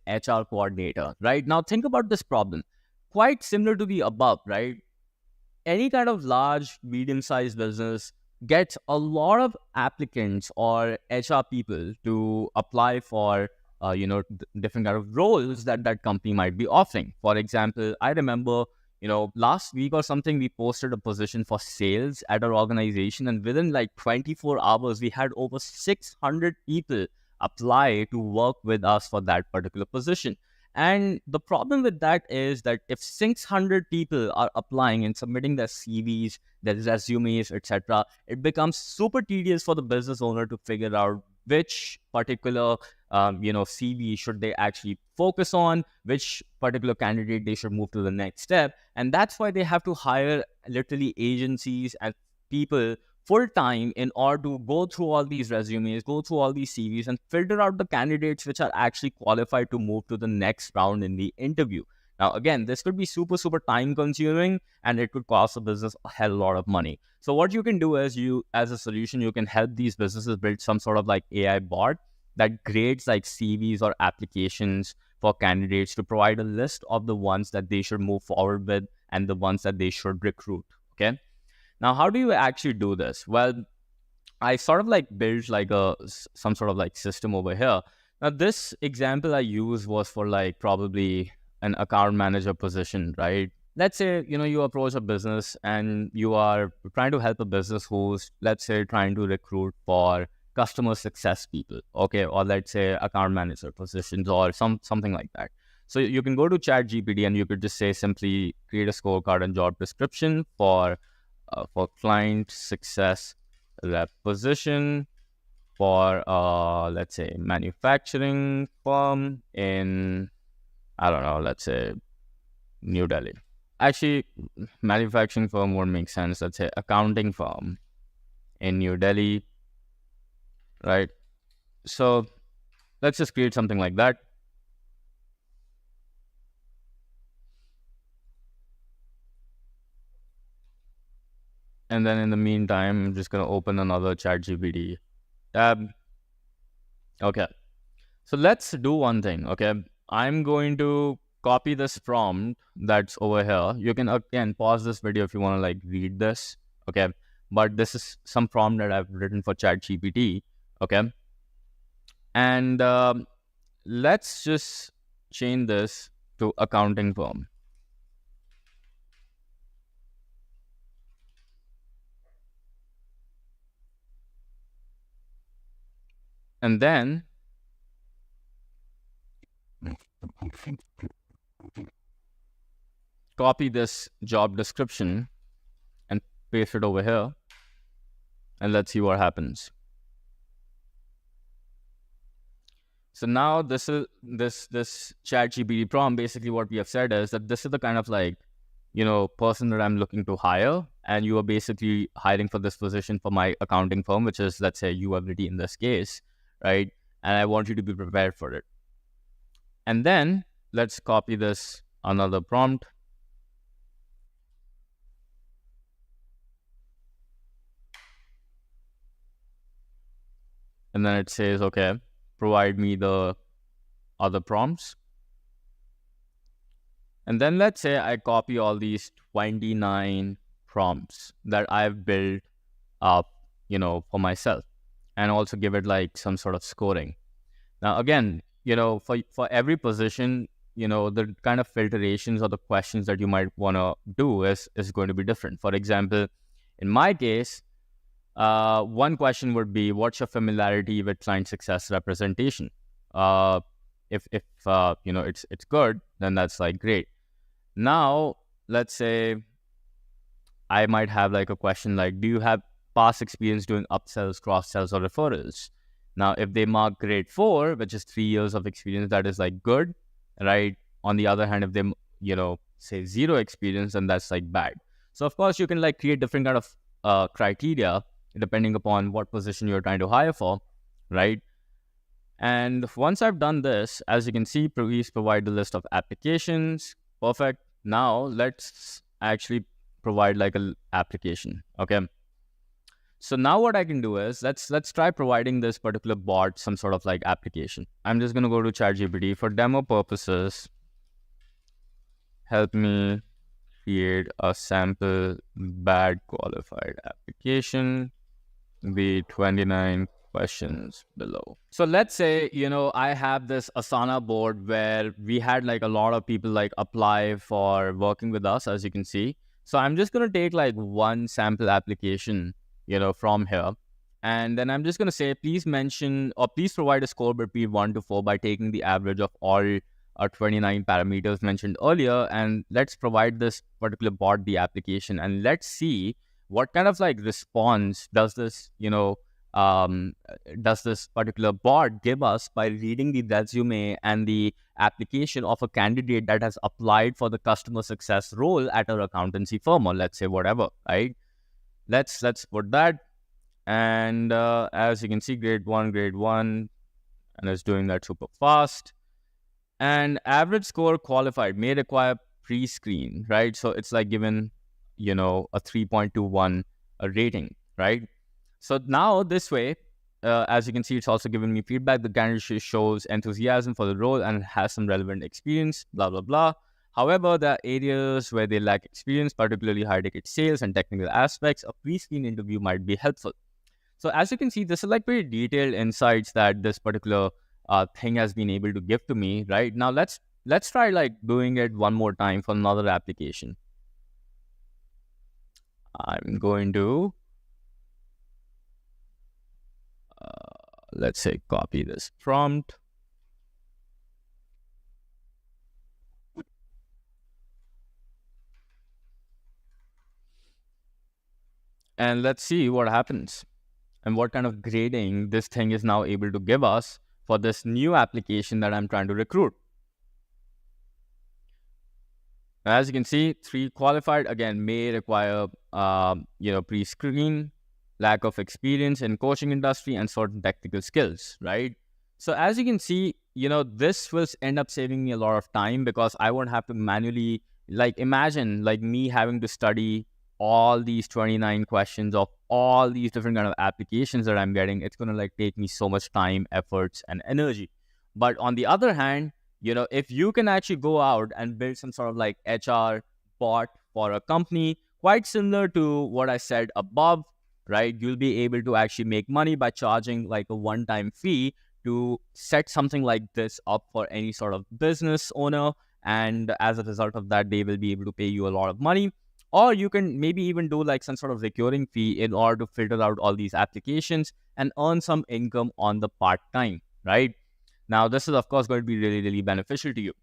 HR coordinator, right? Now think about this problem. Quite similar to the above, right? Any kind of large, medium-sized business gets a lot of applicants or HR people to apply for, different kind of roles that that company might be offering. For example, I remember, last week or something, we posted a position for sales at our organization, and within like 24 hours, we had over 600 people apply to work with us for that particular position. And the problem with that is that if 600 people are applying and submitting their CVs, their resumes, etc., it becomes super tedious for the business owner to figure out which particular CV should they actually focus on, which particular candidate they should move to the next step. And that's why they have to hire literally agencies and people full time in order to go through all these resumes, go through all these CVs, and filter out the candidates which are actually qualified to move to the next round in the interview. Now, again, this could be super, super time consuming, and it could cost a business a hell lot of money. So what you can do is as a solution, you can help these businesses build some sort of like AI bot that grades like CVs or applications for candidates to provide a list of the ones that they should move forward with and the ones that they should recruit. Okay. Now, how do you actually do this? Well, I sort of like built like some sort of like system over here. Now, this example I used was for like probably an account manager position, right? Let's say, you approach a business and you are trying to help a business who's, let's say, trying to recruit for customer success people, okay? Or let's say account manager positions or something like that. So you can go to ChatGPT and you could just say simply create a scorecard and job description for client success rep position for, let's say, manufacturing firm in, I don't know, let's say New Delhi. Actually, manufacturing firm won't make sense. Let's say accounting firm in New Delhi, right? So let's just create something like that. And then in the meantime, I'm just going to open another ChatGPT tab. Okay. So let's do one thing. Okay. I'm going to copy this prompt that's over here. You can again pause this video if you want to like read this. Okay. But this is some prompt that I've written for ChatGPT. Okay. And let's just change this to accounting firm. And then copy this job description and paste it over here. And let's see what happens. So now this ChatGPT prompt, basically what we have said is that this is the kind of like, person that I'm looking to hire. And you are basically hiring for this position for my accounting firm, which is, let's say, UAbility in this case, right? And I want you to be prepared for it. And then let's copy this another prompt. And then it says, okay, provide me the other prompts. And then let's say I copy all these 29 prompts that I've built up, for myself, and also give it like some sort of scoring. Now, again, for every position, the kind of filtrations or the questions that you might want to do is going to be different. For example, in my case, one question would be, what's your familiarity with client success representation? If it's good, then that's like great. Now, let's say I might have like a question like, do you have past experience doing upsells, cross-sells, or referrals? Now, if they mark grade 4, which is 3 years of experience, that is like good, right? On the other hand, if they, say 0 experience, then that's like bad. So of course, you can like create different kind of criteria depending upon what position you're trying to hire for, right? And once I've done this, as you can see, please provide the list of applications. Perfect. Now let's actually provide like an application. Okay. So now what I can do is let's try providing this particular bot some sort of like application. I'm just gonna go to ChatGPT for demo purposes. Help me create a sample bad qualified application. The 29 questions below. So let's say, I have this Asana board where we had like a lot of people like apply for working with us, as you can see. So I'm just going to take like one sample application, from here. And then I'm just going to say, please mention or please provide a score between 1 to 4 by taking the average of all 29 parameters mentioned earlier. And let's provide this particular bot the application, and let's see what kind of like response does this, does this particular bot give us by reading the resume and the application of a candidate that has applied for the customer success role at our accountancy firm, or let's say whatever, right? Let's put that. And as you can see, grade one, and it's doing that super fast. And average score qualified may require pre-screen, right? So it's like given, a 3.21 rating, right? So now this way, as you can see, it's also giving me feedback. The candidate shows enthusiasm for the role and has some relevant experience, blah, blah, blah. However, there are areas where they lack experience, particularly high-ticket sales and technical aspects. A pre-screen interview might be helpful. So as you can see, this is like very detailed insights that this particular thing has been able to give to me, right? Now let's try like doing it one more time for another application. I'm going to let's say copy this prompt. And let's see what happens and what kind of grading this thing is now able to give us for this new application that I'm trying to recruit. As you can see, 3 qualified, again, may require, pre-screen, lack of experience in coaching industry, and certain technical skills, right? So as you can see, this will end up saving me a lot of time because I won't have to manually, like, imagine like me having to study all these 29 questions of all these different kind of applications that I'm getting. It's going to like take me so much time, efforts, and energy. But on the other hand, if you can actually go out and build some sort of like HR bot for a company, quite similar to what I said above, right? You'll be able to actually make money by charging like a one-time fee to set something like this up for any sort of business owner. And as a result of that, they will be able to pay you a lot of money. Or you can maybe even do like some sort of recurring fee in order to filter out all these applications and earn some income on the part time, right? Now, this is, of course, going to be really, really beneficial to you.